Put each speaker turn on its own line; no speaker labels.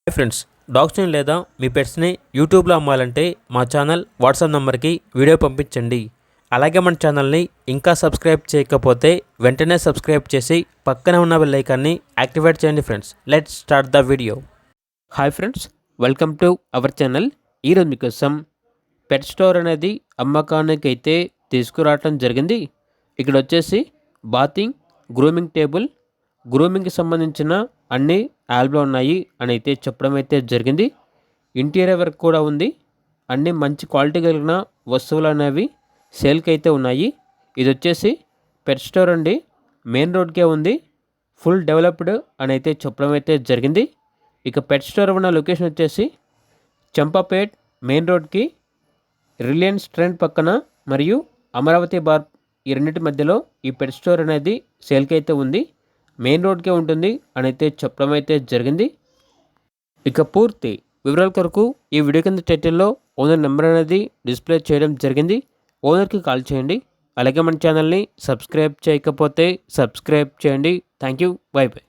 Hi friends, డాగ్స్ని లేదా మీ పెట్స్ని యూట్యూబ్లో అమ్మాలంటే మా ఛానల్ వాట్సాప్ నెంబర్కి వీడియో పంపించండి. అలాగే మన ఛానల్ని ఇంకా సబ్స్క్రైబ్ చేయకపోతే వెంటనే సబ్స్క్రైబ్ చేసి పక్కనే ఉన్న బెల్ ఐకాన్ని యాక్టివేట్ చేయండి. Friends, let's start the video. Hi friends, welcome to our channel. ఈరోజు మీకోసం పెట్ స్టోర్ అనేది అమ్మకానికి అయితే తీసుకురావటం జరిగింది. ఇక్కడ వచ్చేసి బాతింగ్, గ్రూమింగ్ టేబుల్, గ్రూమింగ్కి సంబంధించిన అన్ని యాల్బ్లో ఉన్నాయి అని అయితే చెప్పడం అయితే జరిగింది. ఇంటీరియర్ వర్క్ కూడా ఉంది. అన్ని మంచి క్వాలిటీ కలిగిన వస్తువులు అనేవి సేల్కి అయితే ఉన్నాయి. ఇది వచ్చేసి పెట్ స్టోర్ అండి, మెయిన్ రోడ్కే ఉంది. ఫుల్ డెవలప్డ్ అని అయితే చెప్పడం అయితే జరిగింది. ఇక పెట్ స్టోర్ ఉన్న లొకేషన్ వచ్చేసి చంపాపేట్ మెయిన్ రోడ్కి రిలయన్స్ ట్రెండ్ పక్కన మరియు అమరావతి బార్ ఈ రెండింటి మధ్యలో ఈ పెట్ స్టోర్ అనేది సేల్కి అయితే ఉంది. మెయిన్ రోడ్కే ఉంటుంది అని అయితే చెప్పడం అయితే జరిగింది. ఇక పూర్తి వివరాల కొరకు ఈ వీడియో కింద టైటిల్లో ఓనర్ నెంబర్ అనేది డిస్ప్లే చేయడం జరిగింది. ఓనర్కి కాల్ చేయండి. అలాగే మన ఛానల్ని సబ్స్క్రైబ్ చేయకపోతే సబ్స్క్రైబ్ చేయండి. Thank you. By by.